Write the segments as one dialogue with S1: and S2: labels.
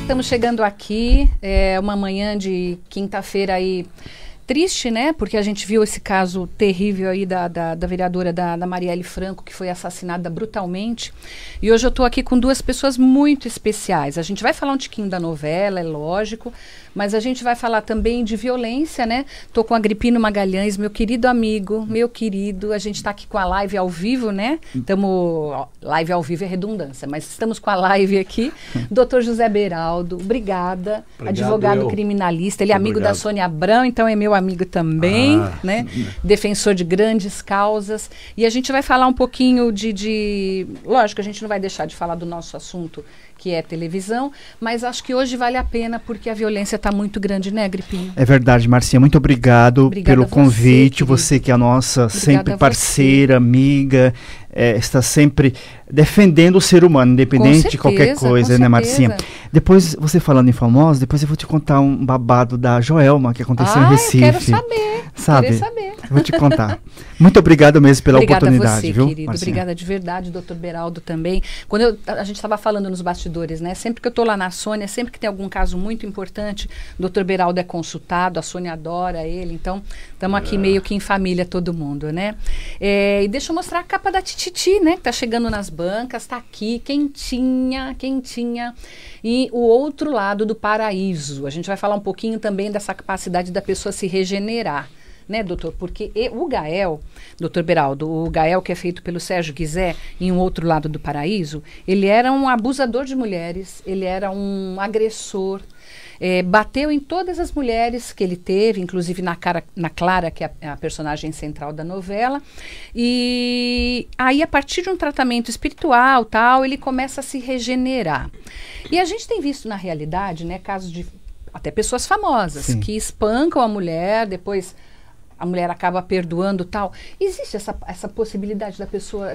S1: estamos chegando aqui, é uma manhã de quinta-feira aí triste, né? Porque a gente viu esse caso terrível aí da vereadora da Marielle Franco, que foi assassinada brutalmente. E hoje eu estou aqui com duas pessoas muito especiais. A gente vai falar um tiquinho da novela, é lógico, mas a gente vai falar também de violência, né? Estou com Agripino Magalhães, meu querido amigo, meu querido. A gente está aqui com a live ao vivo, né? Live ao vivo é redundância, mas estamos com a live aqui. Dr. José Beraldo, obrigado, advogado criminalista. Ele é amigo da Sônia Abrão, então é meu amigo também, né? Defensor de grandes causas. E a gente vai falar um pouquinho Lógico, a gente não vai deixar de falar do nosso assunto, que é televisão, mas acho que hoje vale a pena porque a violência está muito grande, né, Agripinho?
S2: É verdade, Marcinha. Muito obrigado pelo convite. Você que é a nossa sempre parceira, amiga, está sempre defendendo o ser humano, independente de qualquer coisa, né, Marcinha? Depois, você falando em famosos, depois eu vou te contar um babado da Joelma, que aconteceu em Recife.
S1: Eu quero saber.
S2: Sabe?
S1: Quero saber.
S2: Vou te contar. Muito obrigado mesmo pela oportunidade,
S1: a você,
S2: viu,
S1: querido.
S2: Marcinha?
S1: Obrigada de verdade, doutor Beraldo também. Quando a gente estava falando nos bastidores, né? Sempre que eu estou lá na Sônia, sempre que tem algum caso muito importante, o doutor Beraldo é consultado, a Sônia adora ele, então estamos aqui meio que em família todo mundo, né? E deixa eu mostrar a capa da Tititi, né? Que tá chegando nas bancas, tá aqui, quentinha, quentinha. E o outro lado do paraíso. A gente vai falar um pouquinho também dessa capacidade da pessoa se regenerar, né, doutor? Porque o Gael, doutor Beraldo, o Gael que é feito pelo Sérgio Guizé em Um Outro Lado do Paraíso, ele era um abusador de mulheres, ele era um agressor, bateu em todas as mulheres que ele teve, inclusive na Clara, que é a personagem central da novela, e aí a partir de um tratamento espiritual, tal, ele começa a se regenerar. E a gente tem visto na realidade, né, casos de até pessoas famosas, sim, que espancam a mulher, depois a mulher acaba perdoando, tal. Existe essa possibilidade da pessoa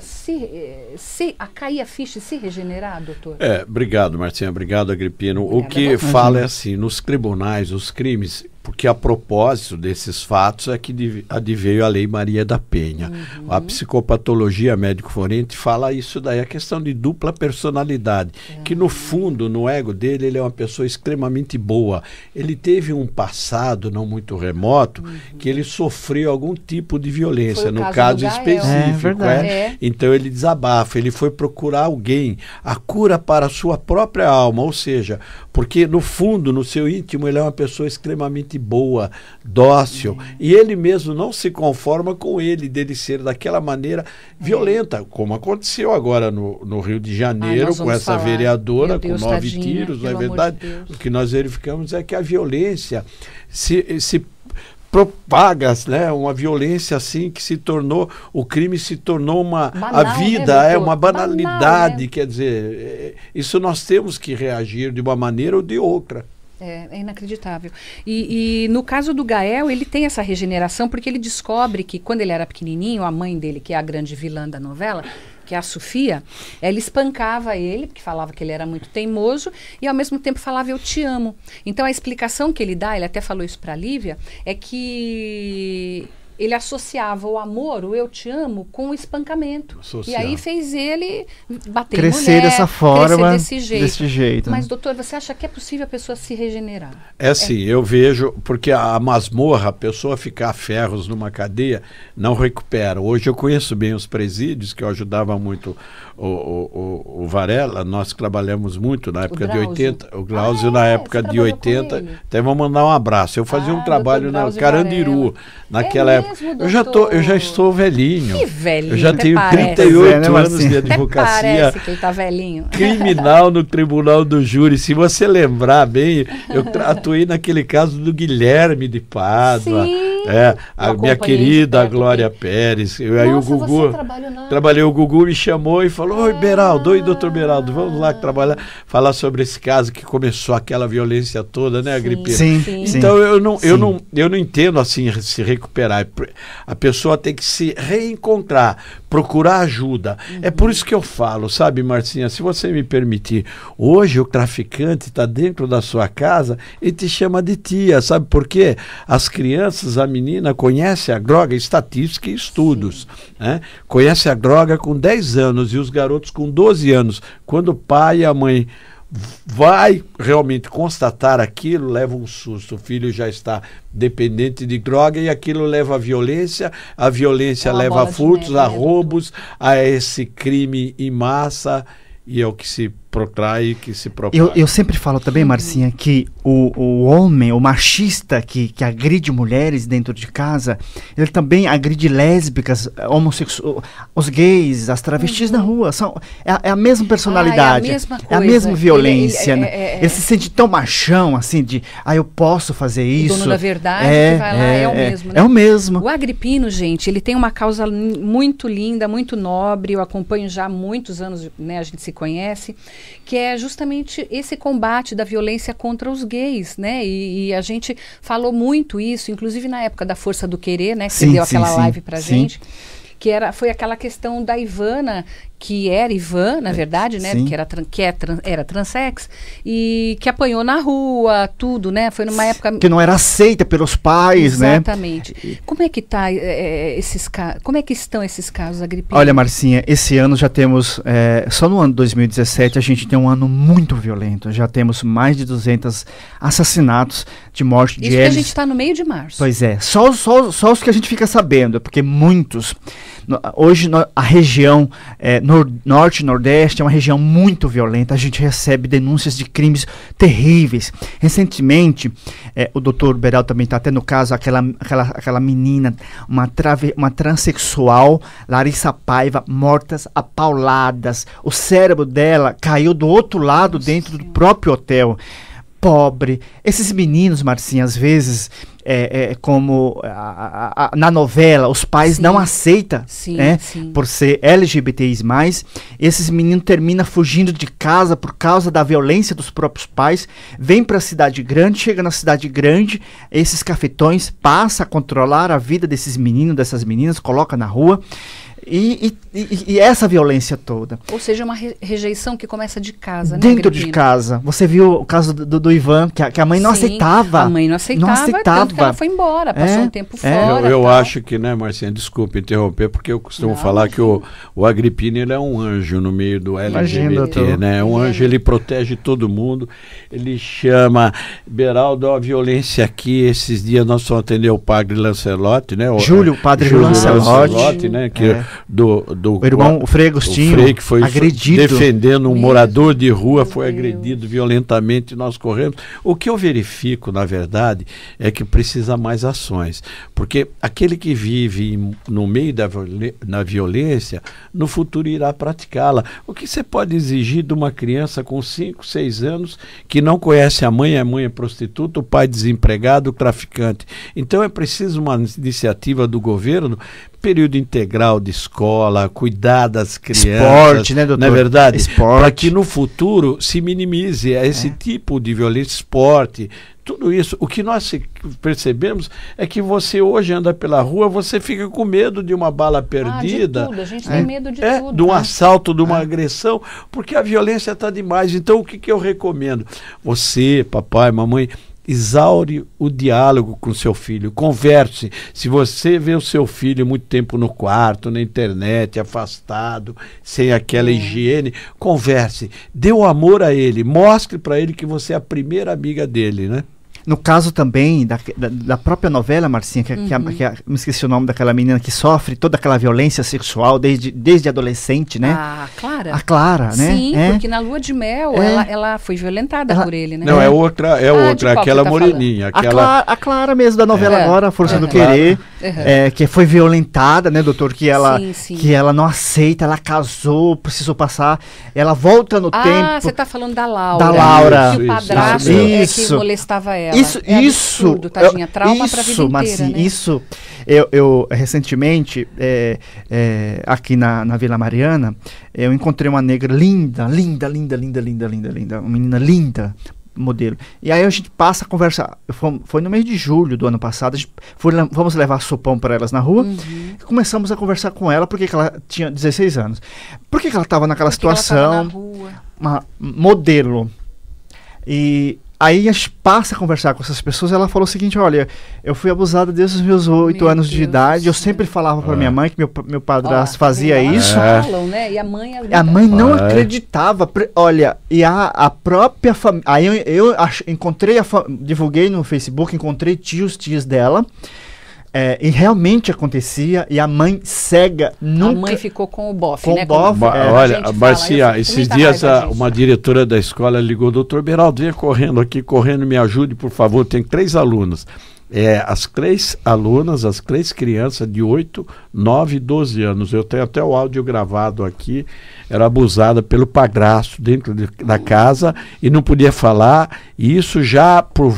S1: cair a ficha e se regenerar, doutor?
S3: Obrigado, Marcinha. Obrigado, Agripino. O que fala é assim, nos tribunais, os crimes, porque a propósito desses fatos é que adveio a Lei Maria da Penha. A psicopatologia médico-forense fala isso daí, a questão de dupla personalidade, que no fundo, no ego dele, ele é uma pessoa extremamente boa. Ele teve um passado não muito remoto, que ele sofreu algum tipo de violência, no caso específico. Então ele desabafa, ele foi procurar alguém, a cura para a sua própria alma, ou seja, porque no fundo, no seu íntimo, ele é uma pessoa extremamente boa, dócil, e ele mesmo não se conforma com dele ser daquela maneira violenta, como aconteceu agora no Rio de Janeiro, com essa vereadora, com 9 tiros, não é verdade? O que nós verificamos é que a violência se propaga, né? Uma violência assim que se tornou, o crime se tornou a vida, né, uma banalidade, banal, né? Quer dizer, isso nós temos que reagir de uma maneira ou de outra.
S1: É inacreditável. E no caso do Gael, ele tem essa regeneração porque ele descobre que quando ele era pequenininho, a mãe dele, que é a grande vilã da novela, que é a Sofia, ela espancava ele, porque falava que ele era muito teimoso, e ao mesmo tempo falava eu te amo. Então a explicação que ele dá, ele até falou isso para a Lívia, é que ele associava o amor, o eu te amo, com o espancamento. E aí fez ele bater
S2: crescer
S1: em mulher,
S2: dessa forma,
S1: desse jeito.
S2: Né?
S1: Mas, doutor, você acha que é possível a pessoa se regenerar?
S3: Assim, eu vejo, porque a masmorra, a pessoa ficar a ferros numa cadeia, não recupera. Hoje eu conheço bem os presídios, que eu ajudava muito o Varela, nós trabalhamos muito na época de 80, o Glaucio na época de 80, até vou mandar um abraço. Eu fazia um trabalho na Carandiru, naquela época. Eu já estou velhinho.
S1: Que velhinho,
S3: eu já tenho 38 anos de advocacia.
S1: Parece que ele tá velhinho.
S3: Criminal no Tribunal do Júri. Se você lembrar bem, eu atuei naquele caso do Guilherme de Pádua.
S1: Sim.
S3: A minha querida Glória Pérez. Aí o Gugu, o Gugu me chamou e falou: oi, Beraldo, oi, doutor Beraldo, vamos lá falar sobre esse caso que começou aquela violência toda, né, Agripino?
S2: Sim.
S3: Então eu não entendo assim se recuperar. A pessoa tem que se reencontrar, procurar ajuda. É por isso que eu falo, sabe, Marcinha, se você me permitir, hoje o traficante está dentro da sua casa e te chama de tia, sabe por quê? As crianças, a menina conhece a droga, estatística e estudos, né? Conhece a droga com 10 anos e os garotos com 12 anos, quando o pai e a mãe vai realmente constatar aquilo, leva um susto. O filho já está dependente de droga e aquilo leva à violência, a violência leva a furtos, a roubos, a esse crime em massa, e é o que se protrai, que se propaga.
S2: Eu sempre falo também, Marcinha, que o homem, o machista que agride mulheres dentro de casa, ele também agride lésbicas, homossexuais, os gays, as travestis na rua. É a mesma personalidade, é a mesma violência. Ele se sente tão machão, assim, de, eu posso fazer isso. O dono
S1: da verdade que vai lá é o mesmo, né?
S2: É o mesmo.
S1: O Agrippino, gente, ele tem uma causa muito linda, muito nobre, eu acompanho já há muitos anos, né, a gente se conhece, que é justamente esse combate da violência contra os gays, né? E a gente falou muito isso, inclusive na época da Força do Querer, né? Que você deu aquela live pra gente, que foi aquela questão da Ivana, que era Ivan, na verdade, né? Que era transex, e que apanhou na rua, tudo, né? Foi numa época...
S2: Que não era aceita pelos pais, né?
S1: Exatamente. Como é que como é que estão esses casos, Agrippino?
S2: Olha, Marcinha, esse ano já temos, só no ano 2017, a gente tem um ano muito violento. Já temos mais de 200 assassinatos de morte de
S1: Isso que a gente está no meio de março.
S2: Pois é, só os que a gente fica sabendo, porque muitos... Hoje a região norte e nordeste é uma região muito violenta. A gente recebe denúncias de crimes terríveis. Recentemente, o doutor Beraldo também está tendo caso, aquela menina, uma transexual, Larissa Paiva, mortas a pauladas. O cérebro dela caiu do outro lado dentro do próprio hotel. Pobre. Esses meninos, Marcinha, às vezes, como na novela, os pais não aceitam, por ser LGBTIs+, esses meninos terminam fugindo de casa por causa da violência dos próprios pais, vem para a cidade grande, chega na cidade grande, esses cafetões passam a controlar a vida desses meninos, dessas meninas, coloca na rua. E essa violência toda.
S1: Ou seja, uma rejeição que começa de casa, né?
S2: Dentro de casa. Você viu o caso do Ivan, que a mãe não aceitava.
S1: A mãe não aceitava, tanto que ela foi embora, passou um tempo fora.
S3: Eu acho que, né, Marcinha, desculpe interromper, porque eu costumo falar que o Agrippino, ele é um anjo no meio do LGBT, né? Um anjo, ele protege todo mundo. Ele chama, Beraldo, a violência aqui, esses dias nós só atendemos o padre Lancelotti, né?
S2: O padre Júlio Lancelotti,
S3: né? Que
S2: o irmão, o Frei Agostinho,
S3: o Frei que foi agredido, defendendo um morador de rua, foi agredido violentamente, nós corremos. O que eu verifico, na verdade, é que precisa mais ações, porque aquele que vive no meio da violência, no futuro irá praticá-la. O que você pode exigir de uma criança com 5, 6 anos que não conhece a mãe é prostituta, o pai desempregado, o traficante? Então é preciso uma iniciativa do governo, período integral de escola, cuidar das crianças,
S2: esporte, né, doutor?
S3: Não é verdade? Para que no futuro se minimize esse tipo de violência, esporte, tudo isso. O que nós percebemos é que você hoje anda pela rua, você fica com medo de uma bala perdida.
S1: De tudo. A gente tem medo de tudo.
S3: De um assalto, de uma agressão, porque a violência está demais. Então o que eu recomendo? Você, papai, mamãe, exaure o diálogo com seu filho, converse. Se você vê o seu filho muito tempo no quarto, na internet, afastado, sem aquela higiene, converse, dê o amor a ele, mostre para ele que você é a primeira amiga dele, né?
S2: No caso também da própria novela, Marcinha, me esqueci o nome daquela menina que sofre toda aquela violência sexual desde adolescente, né?
S1: A Clara.
S2: A Clara, né?
S1: Sim, porque na lua de mel ela foi violentada por ele, né?
S3: Não, é outra, aquela moreninha.
S2: A Clara mesmo da novela agora, A Força do Querer, que foi violentada, né, doutor? Que ela não aceita, ela casou, precisou passar, ela volta no tempo.
S1: Ah, você está falando da Laura.
S2: Da Laura.
S1: Que o padrasto que molestava ela.
S2: Isso,
S1: absurdo, tadinha, trauma pra vida inteira, né?
S2: Isso, eu recentemente, aqui na Vila Mariana, eu encontrei uma negra linda, uma menina linda, modelo. E aí a gente passa a conversar, foi no mês de julho do ano passado, vamos levar sopão para elas na rua, e começamos a conversar com ela, porque ela tinha 16 anos. Por que ela estava naquela situação?
S1: Ela tava na rua?
S2: Uma modelo. E aí a gente passa a conversar com essas pessoas, ela falou o seguinte, olha, eu fui abusada desde os meus 8 anos de idade, eu sempre falava para minha mãe que meu padrasto fazia isso.
S1: Falam, né? E
S2: a mãe não acreditava, olha, e a própria família, aí eu encontrei, divulguei no Facebook, encontrei tios dela, e realmente acontecia, e a mãe cega nunca...
S1: A mãe ficou com o bofe,
S2: né?
S3: Olha, Marcia, esses dias uma diretora da escola ligou, doutor Beraldo, venha correndo aqui, me ajude, por favor, tem 3 alunas. As 3 alunas, as 3 crianças de 8, 9 e 12 anos, eu tenho até o áudio gravado aqui, era abusada pelo padrasto dentro da casa e não podia falar, e isso já por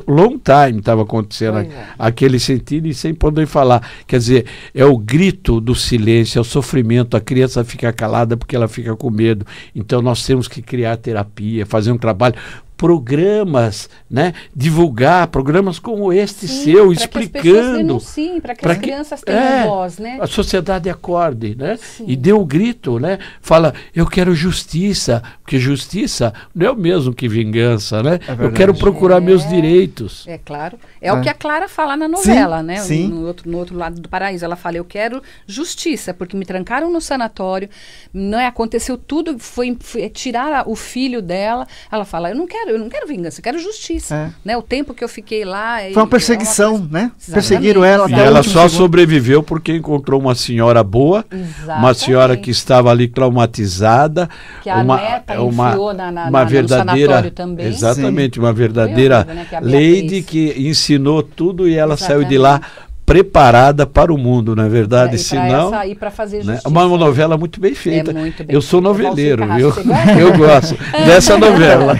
S3: long time estava acontecendo aquele sentido e sem poder falar. Quer dizer, é o grito do silêncio, é o sofrimento, a criança fica calada porque ela fica com medo. Então nós temos que criar terapia, fazer um trabalho, programas, né? Divulgar programas como este seu, explicando.
S1: Para que as crianças tenham voz, né?
S3: A sociedade acorde, né? E dê um grito, né? Fala, eu quero justiça, porque justiça não é o mesmo que vingança, né? Eu quero procurar meus direitos.
S1: É claro. É o que a Clara fala na novela, né?
S2: Sim.
S1: No outro lado do paraíso. Ela fala, eu quero justiça, porque me trancaram no sanatório, não aconteceu tudo, foi tirar o filho dela. Ela fala, eu não quero vingança, eu quero justiça. Né? O tempo que eu fiquei lá...
S2: Foi uma perseguição, né? Perseguiram ela.
S3: E ela só sobreviveu porque encontrou uma senhora boa, uma senhora que estava ali traumatizada,
S1: que a neta enfiou
S3: uma verdadeira,
S1: no sanatório também.
S3: Exatamente, uma verdadeira lady que ensinou tudo e ela saiu de lá preparada para o mundo, não é verdade? Senão,
S1: para fazer justiça.
S3: Uma novela muito bem feita.
S1: Muito bem
S3: eu sou noveleiro, viu? Eu gosto dessa novela.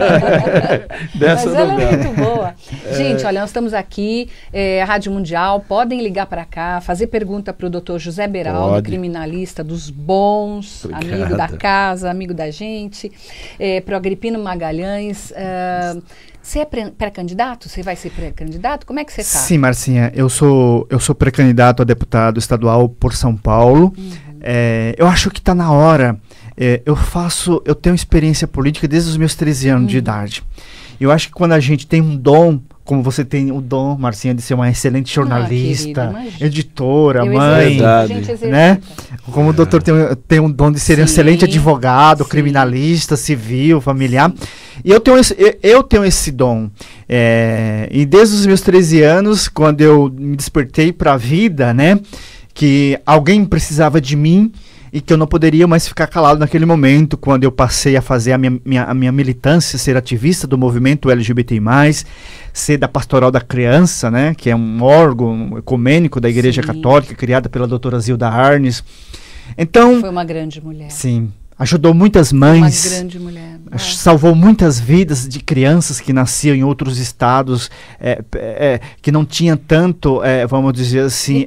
S1: Mas ela é muito boa. Gente, olha, nós estamos aqui, Rádio Mundial, podem ligar para cá, fazer pergunta para o doutor José Beraldo, criminalista dos bons, amigo da casa, amigo da gente, para o Agripino Magalhães. Você é pré-candidato? Você vai ser pré-candidato? Como é que você está?
S2: Sim, Marcinha, eu sou pré-candidato a deputado estadual por São Paulo. Eu acho que está na hora. Eu tenho experiência política desde os meus 13 anos de idade. Eu acho que quando a gente tem um dom, como você tem o dom, Marcinha, de ser uma excelente jornalista, editora, mãe, né? Como o doutor tem um dom de ser um excelente advogado, criminalista, civil, familiar. E eu tenho esse dom. E desde os meus 13 anos, quando eu me despertei para a vida, né? Que alguém precisava de mim e que eu não poderia mais ficar calado naquele momento, quando eu passei a fazer a minha militância, ser ativista do movimento LGBTI+, ser da Pastoral da Criança, né, que é um órgão ecumênico da Igreja Católica, criada pela doutora Zilda Arnes. Então,
S1: foi uma grande mulher.
S2: Sim. Ajudou muitas mães,
S1: uma grande mulher.
S2: Salvou muitas vidas de crianças que nasciam em outros estados, que não tinham tanto, vamos dizer assim,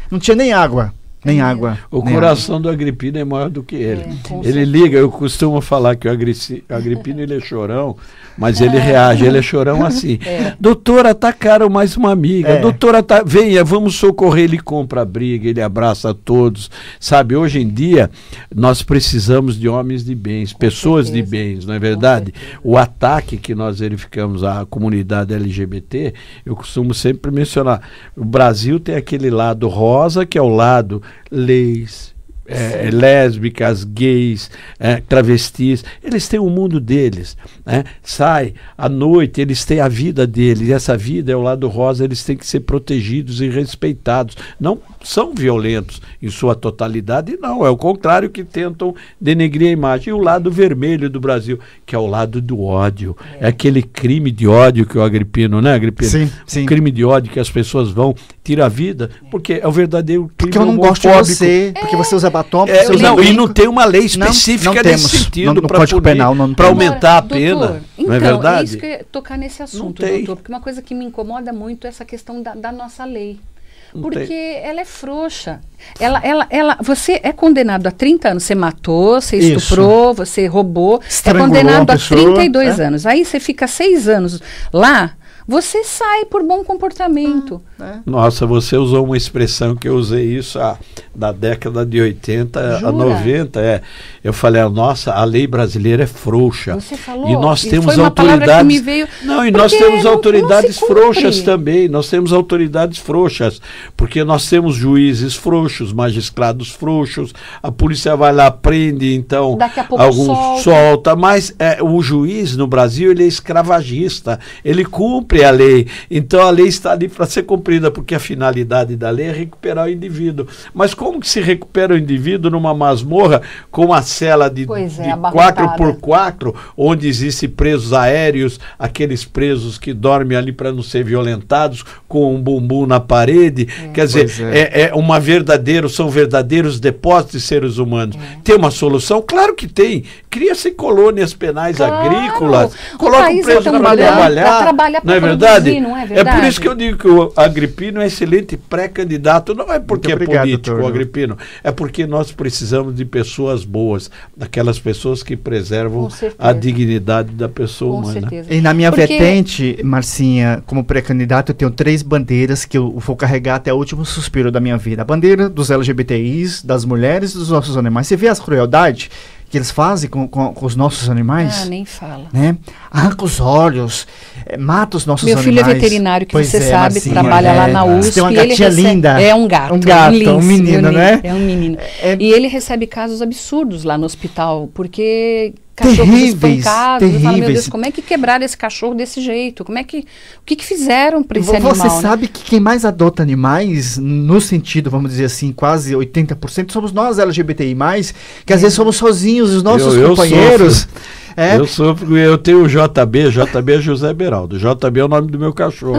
S2: não tinha nem água. Nem água.
S3: O coração do Agripino é maior do que ele. Ele liga, eu costumo falar que o Agripino ele é chorão, mas ele reage, ele é chorão assim. Doutora, atacaram mais uma amiga. Doutora, venha, vamos socorrer. Ele compra a briga, ele abraça todos. Sabe, hoje em dia, nós precisamos de homens de bens, pessoas de bens, não é verdade? O ataque que nós verificamos à comunidade LGBT, eu costumo sempre mencionar, o Brasil tem aquele lado rosa, que é o lado leis, lésbicas, gays, travestis, eles têm o mundo deles, sai à noite, eles têm a vida deles, e essa vida é o lado rosa, eles têm que ser protegidos e respeitados, não são violentos em sua totalidade, não, é o contrário, que tentam denegrir a imagem. E o lado vermelho do Brasil, que é o lado do ódio, é aquele crime de ódio que o Agripino, né, Agripino?
S2: Sim.
S3: O crime de ódio que as pessoas vão tirar a vida, porque é o verdadeiro crime.
S2: Porque eu não gosto de você, porque você usa batom,
S3: e não tem uma lei específica nesse sentido para Código Penal, para aumentar a pena,
S1: doutor,
S3: não é verdade?
S1: É isso que eu ia tocar nesse assunto, doutor, porque uma coisa que me incomoda muito é essa questão da nossa lei. Porque ela é frouxa. Você é condenado a 30 anos. Você matou, você estuprou, você roubou. É condenado a 32 anos. Aí você fica 6 anos lá. você sai por bom comportamento.
S3: Nossa, você usou uma expressão que eu usei isso da década de 80 a 90. Eu falei, nossa, a lei brasileira é frouxa.
S1: Você falou,
S3: e nós temos
S1: foi
S3: autoridades.
S1: Que me veio,
S3: não, e nós temos autoridades frouxas também. Nós temos autoridades frouxas, porque nós temos juízes frouxos, magistrados frouxos, a polícia vai lá, prende, então
S1: daqui a pouco
S3: alguns solta, mas o juiz no Brasil, ele é escravagista, ele cumpre a lei, então a lei está ali para ser cumprida, porque a finalidade da lei é recuperar o indivíduo. Mas como que se recupera o indivíduo numa masmorra com uma cela de 4x4, onde existem presos aéreos, aqueles presos que dormem ali para não ser violentados, com um bumbum na parede? Quer dizer, são verdadeiros depósitos de seres humanos. Tem uma solução? Claro que tem. Cria-se colônias penais agrícolas, coloca o preso para trabalhar, não é verdade?
S1: Não é verdade?
S3: É por isso que eu digo que o Agrippino é excelente pré-candidato. Não é porque político, o Agrippino. É porque nós precisamos de pessoas boas, daquelas pessoas que preservam a dignidade da pessoa humana.
S2: Certeza. E na minha vertente, Marcinha, como pré-candidato, eu tenho 3 bandeiras que eu vou carregar até o último suspiro da minha vida. A bandeira dos LGBTIs, das mulheres e dos nossos animais. Você vê as crueldades que eles fazem com os nossos animais?
S1: Nem fala.
S2: Né? Arranca os olhos, mata os nossos animais.
S1: Meu filho é veterinário, que você sabe,
S2: Marcinha,
S1: trabalha lá na USP.
S2: Tem uma gatinha linda.
S1: É um gato.
S2: Um menino, né?
S1: É um menino. E ele recebe casos absurdos lá no hospital, porque cachorros espancados. Eu falo, meu Deus, como é que quebraram esse cachorro desse jeito? O que fizeram para esse animal?
S2: Você sabe que quem mais adota animais, no sentido, vamos dizer assim, quase 80%, somos nós LGBTI+, que às vezes somos sozinhos, os nossos companheiros.
S3: Eu sofro, eu tenho o JB é José Beraldo. JB é o nome do meu cachorro,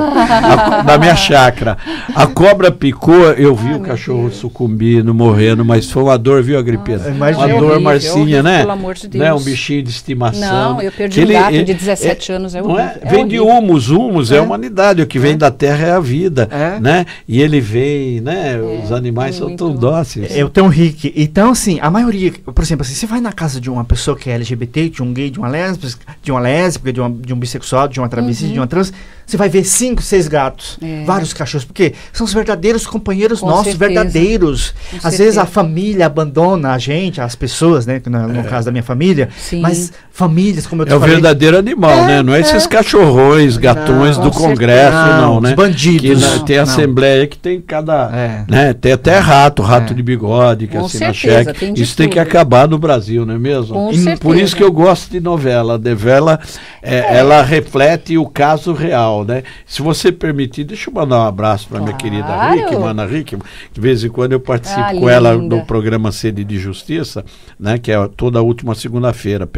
S3: da minha chácara. A cobra picou, eu vi o cachorro sucumbindo, morrendo, mas foi uma dor, viu, Agripina? Uma dor, Marcinha, né?
S1: Pelo amor de Deus.
S3: Né? Um bichinho de estimação.
S1: Não, eu perdi um gato de 17 anos, é horrível.
S3: Vem de humus é a humanidade, o que vem da terra é a vida, né? E ele vem, né? Os animais são tão dóceis.
S2: Eu tenho um Rick. Então, assim, a maioria, por exemplo, assim, você vai na casa de uma pessoa que é LGBT, de um gay, de uma lésbica, de um bissexual, de uma travesti, de uma trans, você vai ver 5, 6 gatos, vários cachorros, porque são os verdadeiros companheiros nossos, verdadeiros. Às vezes a família abandona a gente, as pessoas, né, no caso da minha família, mas famílias, como eu te falei.
S3: É o verdadeiro animal, né? Não é esses cachorrões, gatões do Congresso, não, né?
S2: Os bandidos.
S3: Que, tem assembleia que tem cada, né? Tem até rato de bigode, que assina cheque. Isso tem que acabar no Brasil, não é mesmo? Por isso que eu gosto de novela. A novela, ela reflete o caso real, né? Se você permitir, deixa eu mandar um abraço para minha querida Rickman, de vez em quando eu participo com ela do programa Sede de Justiça, né? Que é toda a última segunda-feira,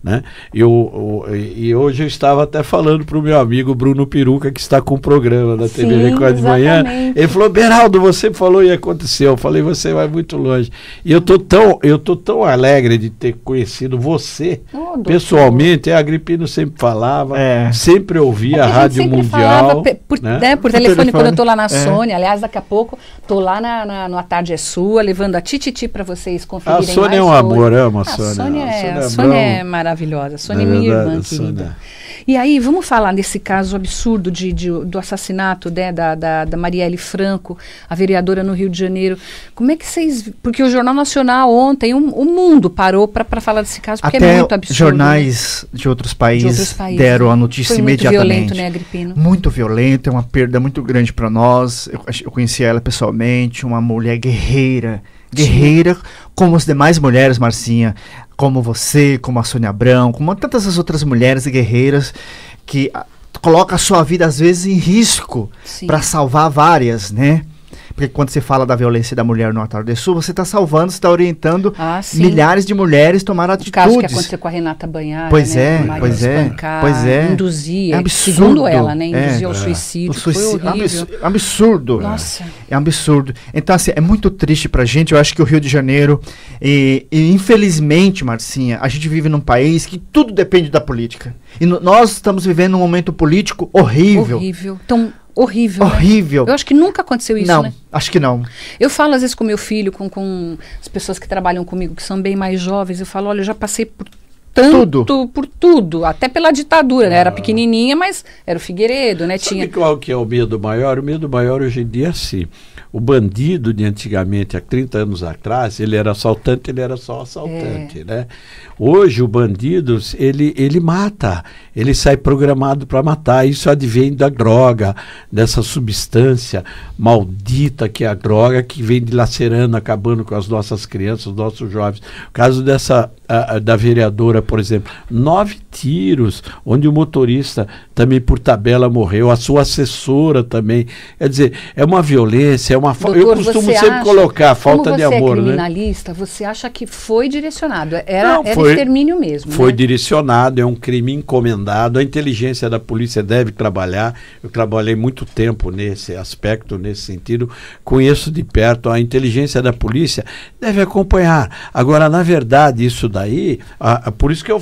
S3: né? E hoje eu estava até falando para o meu amigo Bruno Peruca, que está com o programa da TV Record de manhã. Ele falou: Beraldo, você falou e aconteceu. Eu falei: você vai muito longe. E eu tô tão alegre de ter conhecido você pessoalmente. A Agripino sempre falava, sempre ouvia a Rádio Mundial,
S1: por telefone, quando eu tô lá na Sônia. Aliás, daqui a pouco tô lá no A Tarde é Sua, levando a Tititi para vocês conferirem.
S3: A Sônia é um amor, amo a Sônia.
S1: A Sônia é maravilhosa. A Sônia é minha irmã querida. E aí, vamos falar desse caso absurdo do assassinato da Marielle Franco, a vereadora no Rio de Janeiro. Como é que vocês... Porque o Jornal Nacional ontem, o mundo parou para falar desse caso, porque é muito absurdo.
S2: Jornais de outros países deram a notícia imediatamente.
S1: Muito violento, né, Agripino?
S2: Muito violento, é uma perda muito grande para nós. Eu conheci ela pessoalmente, uma mulher guerreira, como as demais mulheres, Marcinha, como você, como a Sônia Abrão, como tantas as outras mulheres guerreiras que colocam a sua vida às vezes em risco para salvar várias, né? Porque quando você fala da violência da mulher no Altar do Sul, você está salvando, você está orientando milhares de mulheres a tomar atitudes. O caso
S1: que aconteceu com a Renata Banhar,
S2: pois
S1: induzia,
S2: é absurdo,
S1: segundo ela, né, induzia ao suicídio, foi horrível.
S2: Absurdo.
S1: Nossa.
S2: É um absurdo. Então, assim, é muito triste pra gente. Eu acho que o Rio de Janeiro, e infelizmente, Marcinha, a gente vive num país que tudo depende da política. E nós estamos vivendo um momento político horrível.
S1: Horrível. Então, horrível.
S2: Horrível.
S1: Né? Eu acho que nunca aconteceu isso, né?
S2: Acho que não.
S1: Eu falo às vezes com meu filho, com as pessoas que trabalham comigo, que são bem mais jovens, eu falo, olha, eu já passei por tanto por tudo, até pela ditadura, né? Era pequenininha, mas era o Figueiredo, né?
S3: Sabe qual que é o medo maior? O medo maior hoje em dia é assim. O bandido de antigamente, há 30 anos atrás, ele era assaltante, ele era só assaltante, né? Hoje o bandido, ele mata, ele sai programado para matar. Isso advém da droga, dessa substância maldita que é a droga, que vem dilacerando, acabando com as nossas crianças, os nossos jovens. O caso da vereadora, por exemplo, 9 tiros, onde o motorista também por tabela morreu, a sua assessora também. Quer dizer, é uma violência, é uma falta. Eu costumo sempre colocar falta de amor,
S1: né? Você é criminalista, você acha que foi direcionado? Era extermínio mesmo.
S3: Foi direcionado, é um crime encomendado. A inteligência da polícia deve trabalhar. Eu trabalhei muito tempo nesse aspecto, nesse sentido. Conheço de perto. A inteligência da polícia deve acompanhar. Agora, na verdade, isso daí, por isso que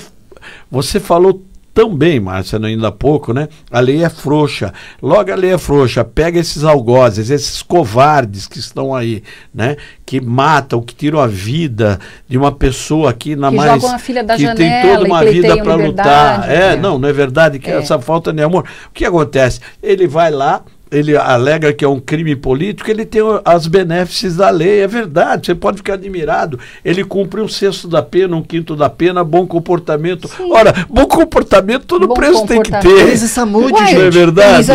S3: você falou tão bem, Márcia, ainda há pouco, né? A lei é frouxa. Logo a lei é frouxa, pega esses algozes, esses covardes que estão aí, né? Que matam, que tiram a vida de uma pessoa que
S1: jogam a filha da janela,
S3: tem toda uma vida para lutar.
S1: Né?
S3: Não é verdade que essa falta de amor. O que acontece? Ele vai lá, ele alega que é um crime político, ele tem as benefícios da lei, é verdade, você pode ficar admirado, ele cumpre 1/6 da pena, 1/5 da pena, bom comportamento. Sim. Ora, bom comportamento todo preso tem que ter.
S2: Elisa Samúdio,
S3: gente. Não é verdade?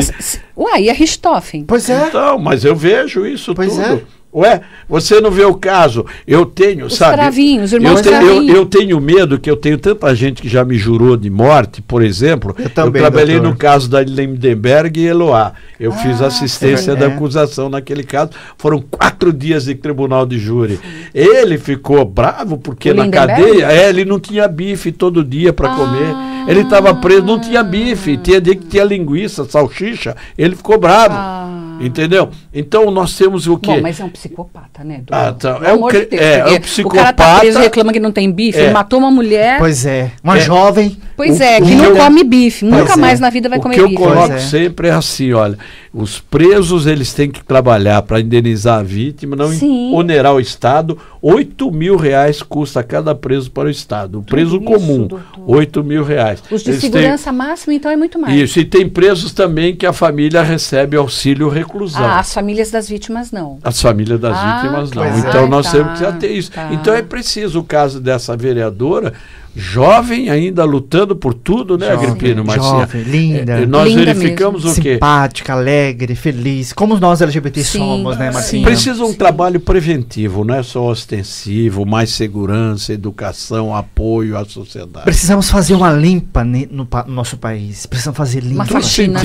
S1: E a Richthofen?
S2: Pois é.
S3: Então, mas eu vejo isso
S2: pois
S3: tudo.
S2: É.
S3: Ué, você não vê o caso? Eu tenho,
S1: os
S3: sabe?
S1: Travinhos, os irmãos
S3: eu tenho medo, que eu tenho tanta gente que já me jurou de morte, por exemplo. Eu trabalhei
S2: doutor.
S3: No caso da Lindenberg e Eloá. Eu fiz assistência da acusação naquele caso. Foram 4 dias de tribunal de júri. Ele ficou bravo porque na cadeia ele não tinha bife todo dia para comer. Ele estava preso, não tinha bife. Tinha dia que tinha linguiça, salsicha. Ele ficou bravo. Entendeu? Então nós temos o quê?
S1: Bom, mas é um psicopata, né?
S3: Então,
S1: é um psicopata. O cara tá preso e reclama que não tem bife. Ele matou uma mulher.
S2: Pois é. Uma jovem.
S1: Pois que não come bife. Nunca mais na vida vai comer bife.
S3: O que eu coloco sempre é assim, olha. Os presos, eles têm que trabalhar para indenizar a vítima, não onerar o Estado. R$8.000 custa cada preso para o Estado. O preso comum, R$8.000.
S1: Os de segurança máxima, então, é muito mais.
S3: Isso, e tem presos também que a família recebe auxílio reclusão.
S1: As famílias das vítimas não.
S3: As famílias das vítimas não. Então nós temos que ter isso. Então é preciso o caso dessa vereadora, jovem ainda, lutando por tudo, né, Agripino, Marcinha?
S2: Jovem, linda.
S3: Nós
S1: linda
S3: verificamos
S1: mesmo.
S3: O quê?
S2: Simpática, alegre, feliz. Como nós LGBT somos, né, Marcinha?
S3: Precisa um trabalho preventivo, não é só ostensivo, mais segurança, educação, apoio à sociedade.
S2: Precisamos fazer uma limpa no nosso país. Precisamos fazer limpa.
S1: Uma faxina,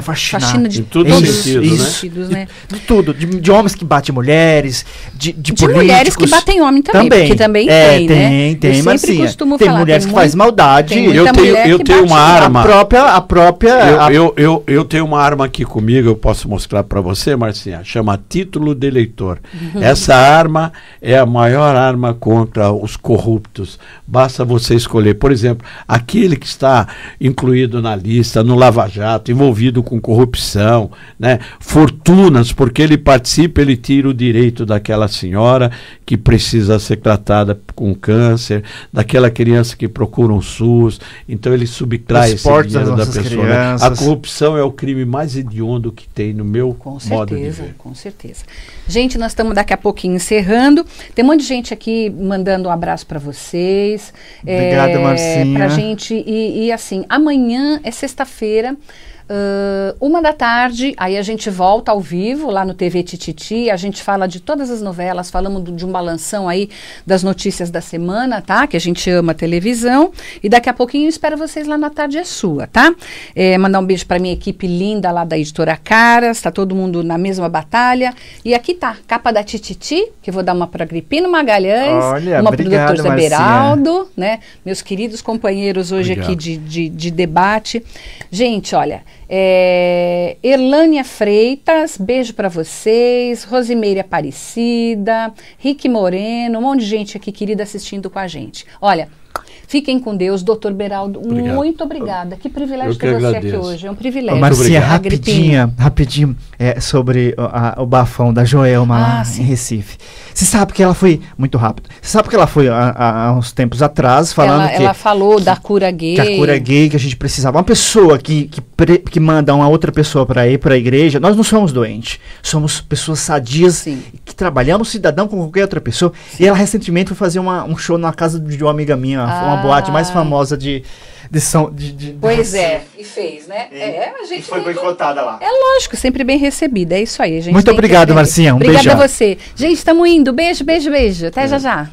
S2: faxina
S3: de todos os sentidos,
S2: né? De tudo. De homens que batem mulheres, de políticos.
S1: Mulheres que batem homem também. Porque também tem, né?
S2: Tem, Marcinha.
S1: Tem
S2: mulheres que fazem maldade.
S3: Eu tenho uma arma.
S2: Eu
S3: tenho uma arma aqui comigo, eu posso mostrar para você, Marcinha. Chama título de eleitor. Essa arma é a maior arma contra os corruptos. Basta você escolher. Por exemplo, aquele que está incluído na lista, no Lava Jato, envolvido com corrupção, né? Fortunas, porque ele participa, ele tira o direito daquela senhora que precisa ser tratada com câncer, daquela criança que procura um SUS, então ele subtrai esse dinheiro da pessoa. Né? A corrupção é o crime mais hediondo que tem no meu modo de ver.
S1: Com certeza. Gente, nós estamos daqui a pouquinho encerrando. Tem um monte de gente aqui mandando um abraço para vocês.
S2: Obrigada, Marcinha.
S1: Pra gente, e assim, amanhã é sexta-feira, 13h, aí a gente volta ao vivo lá no TV Tititi, a gente fala de todas as novelas, falamos de um balanção aí das notícias da semana, tá? Que a gente ama a televisão, e daqui a pouquinho eu espero vocês lá na Tarde é Sua, tá? Mandar um beijo pra minha equipe linda lá da Editora Caras, tá todo mundo na mesma batalha, e aqui tá, capa da Tititi, que eu vou dar uma pro Agripino Magalhães, uma pro Dr. Zé Beraldo, né? Meus queridos companheiros hoje aqui de debate. Gente, olha, Erlânia Freitas, beijo para vocês, Rosimeire Aparecida, Rick Moreno, um monte de gente aqui querida assistindo com a gente. Olha, Fiquem com Deus. Doutor Beraldo, muito obrigada. Que privilégio ter você aqui hoje. É um privilégio.
S2: Marcinha, rapidinho, sobre o bafão da Joelma lá em Recife. Você sabe que ela foi, muito rápido, você sabe que ela foi há uns tempos atrás falando
S1: ela falou da cura gay.
S2: Que a cura gay, que a gente precisava. Uma pessoa que manda uma outra pessoa para ir para a igreja, nós não somos doentes. Somos pessoas sadias. Sim. Que trabalhamos cidadão com qualquer outra pessoa. Sim. E ela recentemente foi fazer um show na casa de uma amiga minha, uma boate mais famosa
S1: Pois é, e fez, né?
S2: A gente foi boicotada lá.
S1: É lógico, sempre bem recebida, é isso aí. A gente
S2: muito obrigado, Marcinha.
S1: Obrigada a você. Gente, estamos indo. Beijo. Até já.